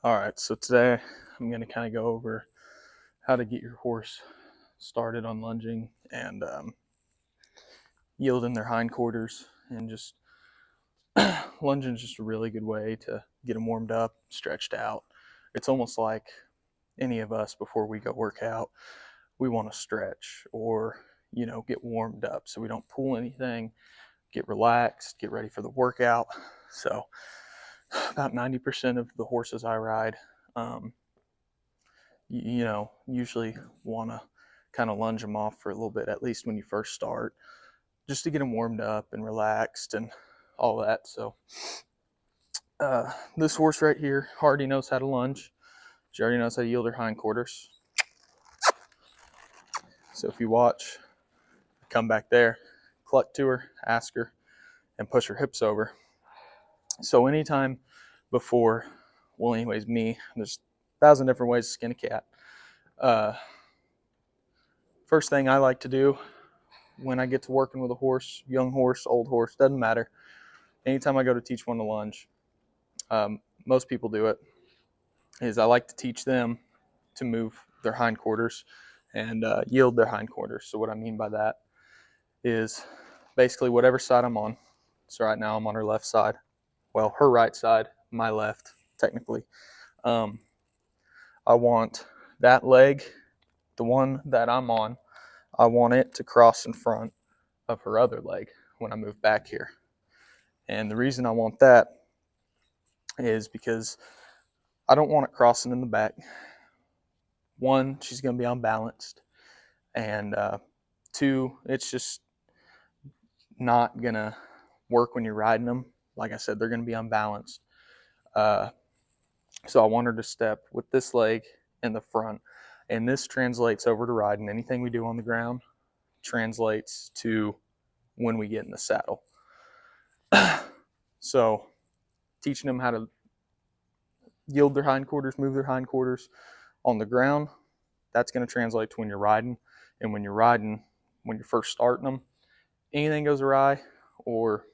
All right, so today I'm going to kind of go over how to get your horse started on lunging and yielding their hindquarters. And just lunging is just a really good way to get them warmed up, stretched out. It's almost like any of us before we go work out, we want to stretch or get warmed up so we don't pull anything, get relaxed, get ready for the workout. So about 90% of the horses I ride usually want to kind of lunge them off for a little bit, at least when you first start, just to get them warmed up and relaxed and all that. So this horse right here already knows how to lunge. She already knows how to yield her hindquarters. So if you watch, come back there, cluck to her, ask her, and push her hips over. So anytime before, well, anyways, there's 1,000 different ways to skin a cat. First thing I like to do when I get to working with a horse, young horse, old horse, doesn't matter. Anytime I go to teach one to lunge, most people do it, is I like to teach them to move their hindquarters and yield their hindquarters. So what I mean by that is basically whatever side I'm on. So right now I'm on her left side. Well, her right side, my left, technically. I want that leg, the one that I'm on, I want it to cross in front of her other leg when I move back here. And the reason I want that is because I don't want it crossing in the back. One, she's going to be unbalanced. And two, it's just not going to work when you're riding them. Like I said, they're going to be unbalanced. So I want her to step with this leg in the front. And this translates over to riding. Anything we do on the ground translates to when we get in the saddle. So teaching them how to yield their hindquarters, move their hindquarters on the ground, that's going to translate to when you're riding. And when you're riding, when you're first starting them, anything goes awry or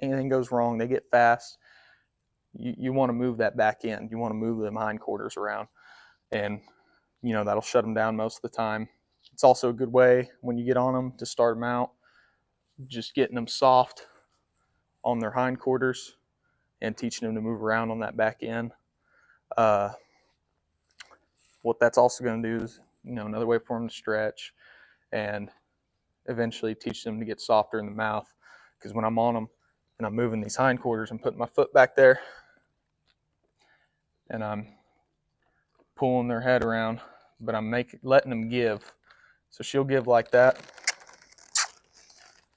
anything goes wrong, they get fast, you want to move that back end. You want to move them hindquarters around. And, that'll shut them down most of the time. It's also a good way when you get on them to start them out, just getting them soft on their hindquarters and teaching them to move around on that back end. What that's also going to do is, another way for them to stretch and eventually teach them to get softer in the mouth. Because when I'm on them and I'm moving these hindquarters and putting my foot back there and I'm pulling their head around, but I'm letting them give. So she'll give like that.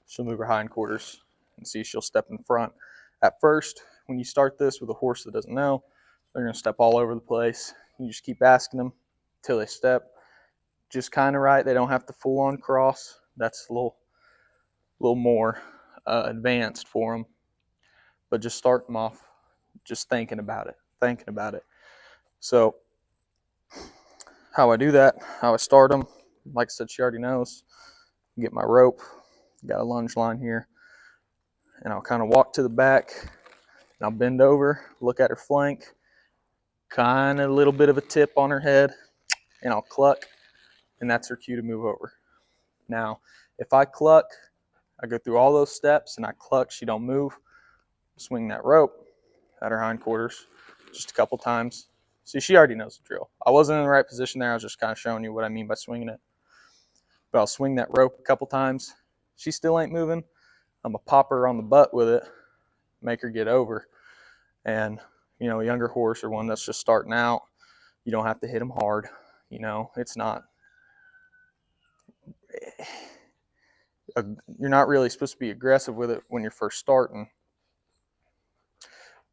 She'll move her hindquarters and see she'll step in front. At first, when you start this with a horse that doesn't know, they're going to step all over the place. You just keep asking them till they step just kind of right. They don't have to full on cross. That's a little more advanced for them. But just start them off just thinking about it. So how I do that, how I start them, like I said, she already knows. Get my rope, got a lunge line here, and I'll kind of walk to the back, and I'll bend over, look at her flank, kind of a little bit of a tip on her head, and I'll cluck, and that's her cue to move over. Now, if I cluck, I go through all those steps, and I cluck, she don't move, swing that rope at her hindquarters just a couple times. See, she already knows the drill. I wasn't in the right position there. I was just kind of showing you what I mean by swinging it. But I'll swing that rope a couple times. She still ain't moving. I'm going to pop her on the butt with it, make her get over. And, a younger horse or one that's just starting out, you don't have to hit them hard. It's not, you're not really supposed to be aggressive with it when you're first starting.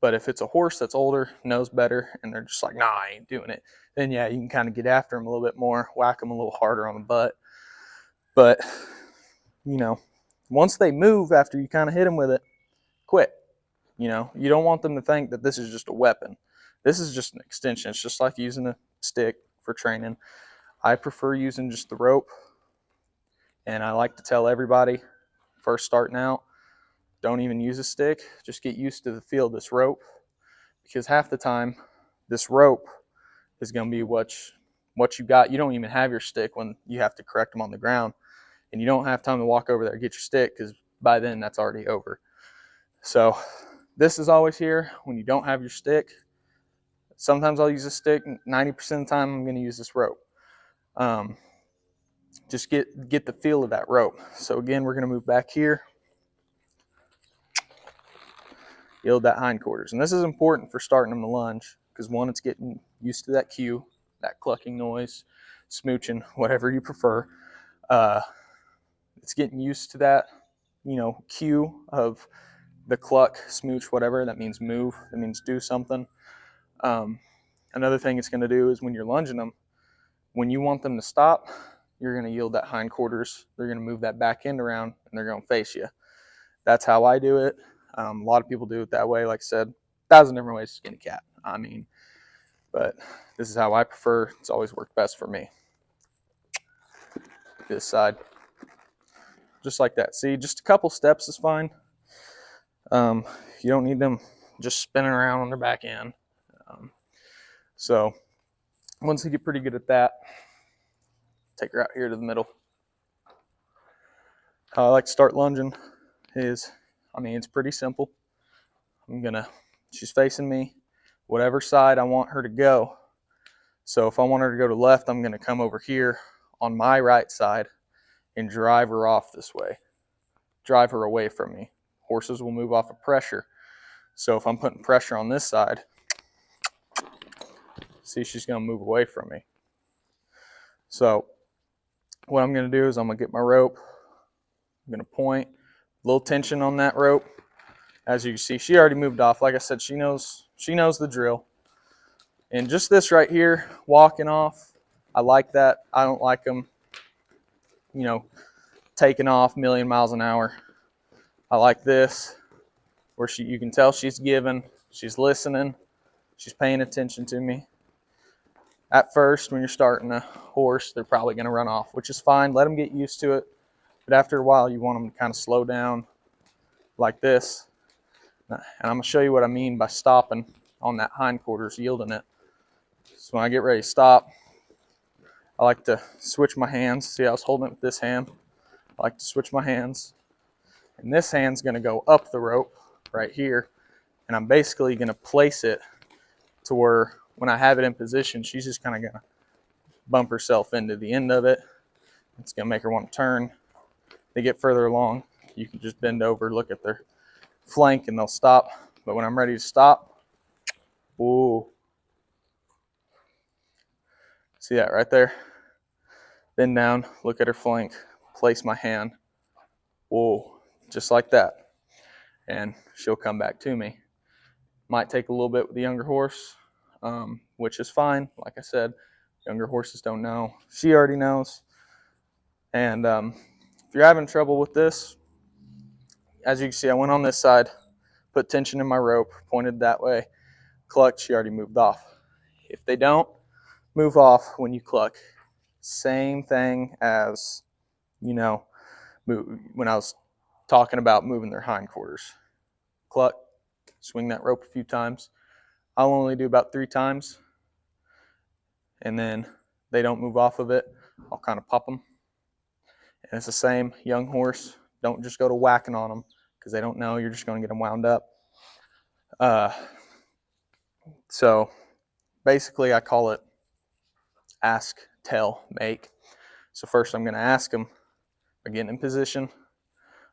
But if it's a horse that's older, knows better, and they're just like, nah, I ain't doing it, then yeah, you can kind of get after them a little bit more, whack them a little harder on the butt. But, once they move after you kind of hit them with it, quit. You don't want them to think that this is just a weapon. This is just an extension. It's just like using a stick for training. I prefer using just the rope. And I like to tell everybody, first starting out, don't even use a stick. Just get used to the feel of this rope. Because half the time, This rope is going to be what you got. You don't even have your stick when you have to correct them on the ground, and you don't have time to walk over there and get your stick, because by then that's already over. So this is always here when you don't have your stick. Sometimes I'll use a stick. 90% of the time I'm going to use this rope. Just get the feel of that rope. So again, we're going to move back here. Yield that hindquarters. And this is important for starting them to lunge, because one, it's getting used to that cue, that clucking noise, smooching, whatever you prefer. It's getting used to that, cue of the cluck, smooch, whatever. That means move. That means do something. Another thing it's going to do is when you're lunging them, when you want them to stop, you're going to yield that hindquarters. They're going to move that back end around, and they're going to face you. That's how I do it. A lot of people do it that way. Like I said, 1,000 different ways to skin a cat. But this is how I prefer. It's always worked best for me. This side, just like that. See, just a couple steps is fine. You don't need them just spinning around on their back end. So once you get pretty good at that, take her out here to the middle. How I like to start lunging is, it's pretty simple. She's facing me, whatever side I want her to go. So if I want her to go to left, I'm going to come over here on my right side and drive her off this way. Drive her away from me. Horses will move off of pressure. So if I'm putting pressure on this side, see, she's going to move away from me. So what I'm going to do is I'm going to get my rope. I'm going to point. A little tension on that rope. As you can see, she already moved off. Like I said, she knows the drill. And just this right here, walking off, I like that. I don't like them, taking off a million miles an hour. I like this, where you can tell she's giving, she's listening, she's paying attention to me. At first, when you're starting a horse, they're probably going to run off, which is fine. Let them get used to it. But after a while, you want them to kind of slow down like this. And I'm going to show you what I mean by stopping on that hindquarters, yielding it. So when I get ready to stop, I like to switch my hands. See, I was holding it with this hand. I like to switch my hands. And this hand's going to go up the rope right here. And I'm basically going to place it to where when I have it in position, she's just kind of going to bump herself into the end of it. It's going to make her want to turn. They get further along, you can just bend over, look at their flank, and they'll stop. But when I'm ready to stop, whoa. See that right there? Bend down, look at her flank, place my hand. Whoa, just like that. And she'll come back to me. Might take a little bit with the younger horse, which is fine. Like I said, younger horses don't know. She already knows. And if you're having trouble with this, as you can see, I went on this side, put tension in my rope, pointed that way, clucked, she already moved off. If they don't move off when you cluck, same thing as, when I was talking about moving their hindquarters. Cluck, swing that rope a few times. I'll only do about 3 times. And then they don't move off of it, I'll kind of pop them. And it's the same, young horse, don't just go to whacking on them because they don't know, you're just going to get them wound up. So basically I call it ask, tell, make. So first I'm going to ask them, I'm getting in position,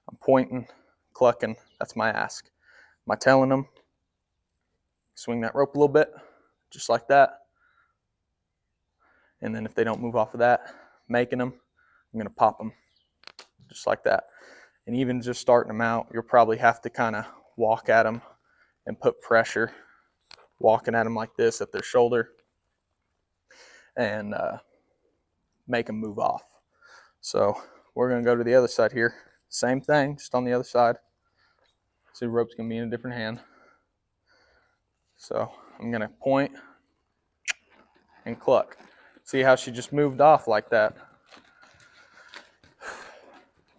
I'm pointing, clucking, that's my ask. Am I telling them? Swing that rope a little bit, just like that. And then if they don't move off of that, making them, I'm going to pop them, just like that. And even just starting them out, you'll probably have to kind of walk at them and put pressure, walking at them like this at their shoulder, and make them move off. So we're going to go to the other side here. Same thing, just on the other side. See, the rope's going to be in a different hand. So I'm going to point and cluck. See how she just moved off like that.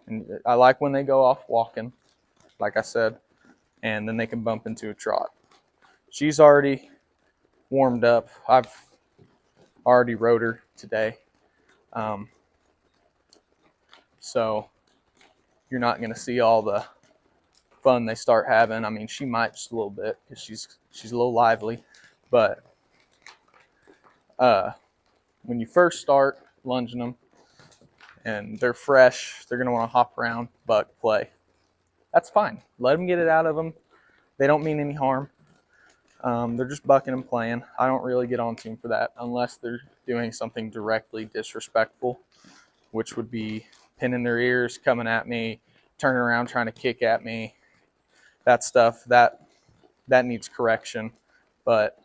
And I like when they go off walking, like I said, and then they can bump into a trot. She's already warmed up. I've already rode her today. So you're not going to see all the fun they start having. I mean, she might just a little bit because she's a little lively. But when you first start lunging them and they're fresh, they're going to want to hop around, buck, play. That's fine. Let them get it out of them. They don't mean any harm. They're just bucking and playing. I don't really get on to them for that unless they're doing something directly disrespectful, which would be pinning their ears, coming at me, turning around, trying to kick at me. That stuff, that needs correction. But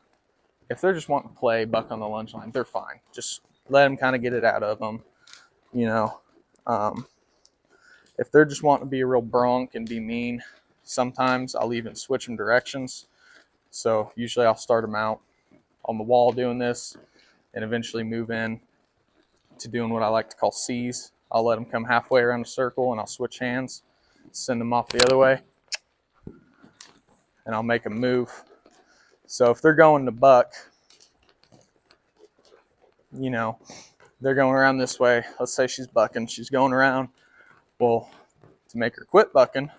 if they're just wanting to play, buck on the lunge line, they're fine. Just let them kind of get it out of them, you know. If they're just wanting to be a real bronc and be mean, sometimes I'll even switch them directions. So usually I'll start them out on the wall doing this and eventually move in to doing what I like to call C's. I'll let them come halfway around the circle and I'll switch hands, send them off the other way, and I'll make them move. So if they're going to buck, you know, they're going around this way. Let's say she's bucking, she's going around. Well, to make her quit bucking,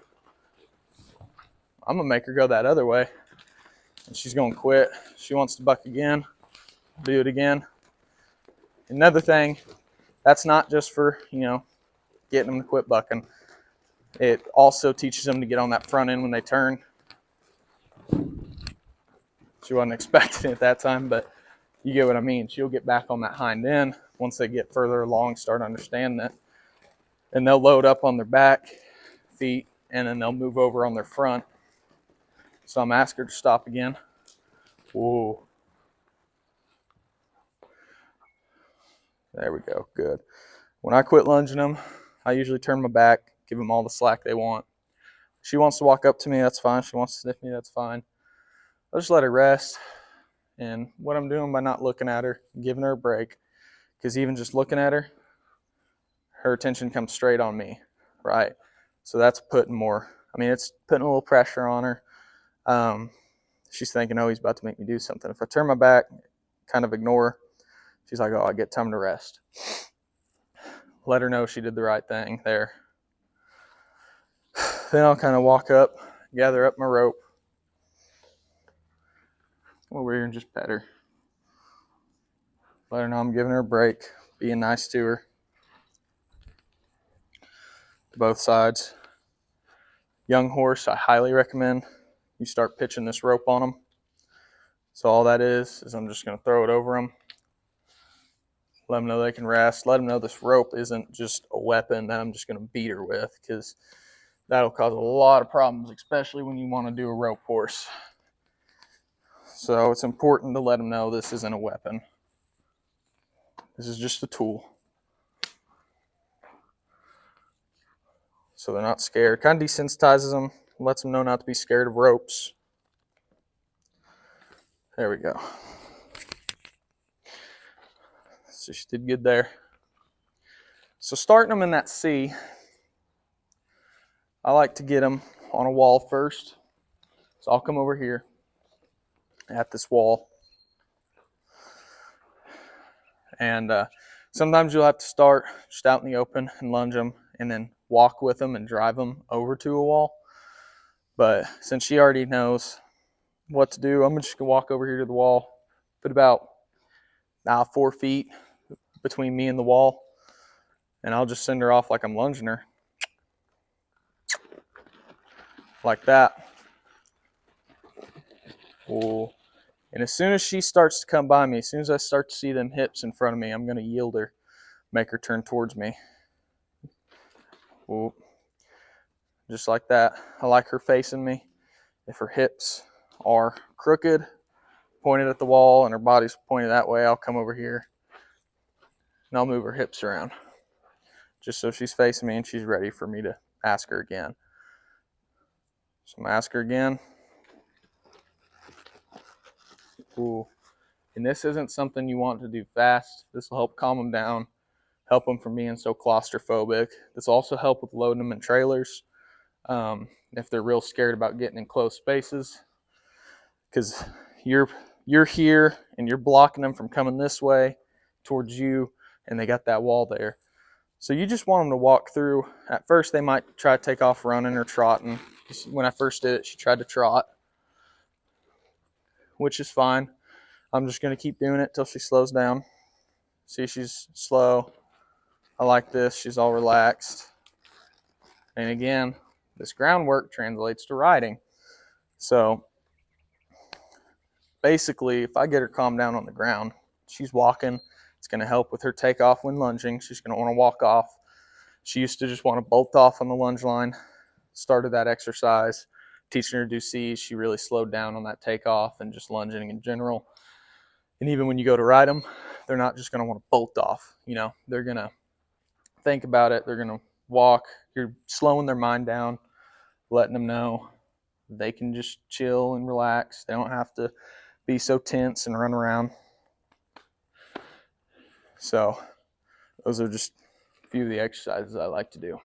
I'm gonna make her go that other way. And she's gonna quit. She wants to buck again, do it again. Another thing, that's not just for, you know, getting them to quit bucking. It also teaches them to get on that front end when they turn. She wasn't expecting it at that time, but you get what I mean. She'll get back on that hind end once they get further along, start understanding it. And they'll load up on their back feet, and then they'll move over on their front. So I'm asking her to stop again. Whoa. There we go. Good. When I quit lunging them, I usually turn my back, give them all the slack they want. She wants to walk up to me, that's fine. She wants to sniff me, that's fine. I'll just let her rest. And what I'm doing by not looking at her, giving her a break, because even just looking at her, her attention comes straight on me, right? So that's putting more, I mean, it's putting a little pressure on her. She's thinking, oh, he's about to make me do something. If I turn my back, kind of ignore her, she's like, oh, I get time to rest. Let her know she did the right thing there. Then I'll kind of walk up, gather up my rope, come over here and just pet her. Let her know I'm giving her a break, being nice to her. Both sides. Young horse, I highly recommend you start pitching this rope on them. So all that is I'm just going to throw it over them. Let them know they can rest. Let them know this rope isn't just a weapon that I'm just going to beat her with, because that'll cause a lot of problems, especially when you want to do a rope horse. So it's important to let them know this isn't a weapon. This is just a tool. So they're not scared. Kind of desensitizes them, lets them know not to be scared of ropes. There we go. So she did good there. So starting them in that C, I like to get them on a wall first. So I'll come over here at this wall. And sometimes you'll have to start just out in the open and lunge them and then walk with them and drive them over to a wall. But since she already knows what to do, I'm just going to walk over here to the wall, put about 4 feet between me and the wall, and I'll just send her off like I'm lunging her. Like that. Ooh. And as soon as she starts to come by me, as soon as I start to see them hips in front of me, I'm going to yield her, make her turn towards me. Ooh. Just like that. I like her facing me. If her hips are crooked, pointed at the wall, and her body's pointed that way, I'll come over here and I'll move her hips around, just so she's facing me and she's ready for me to ask her again. So I'm going to ask her again. Ooh. And this isn't something you want to do fast. This will help calm them down, help them from being so claustrophobic. This will also help with loading them in trailers if they're real scared about getting in close spaces, because you're you're here and you're blocking them from coming this way towards you, and they got that wall there. So you just want them to walk through. At first, they might try to take off running or trotting. When I first did it, she tried to trot, which is fine. I'm just going to keep doing it till she slows down. See, she's slow. I like this. She's all relaxed. And again, this groundwork translates to riding. So basically, if I get her calmed down on the ground, she's walking. It's going to help with her takeoff when lunging. She's going to want to walk off. She used to just want to bolt off on the lunge line. Started that exercise, teaching her to do C's. She really slowed down on that takeoff and just lunging in general. And even when you go to ride them, they're not just going to want to bolt off. You know, they're going to think about it. They're going to walk. You're slowing their mind down, letting them know they can just chill and relax. They don't have to be so tense and run around. So those are just a few of the exercises I like to do.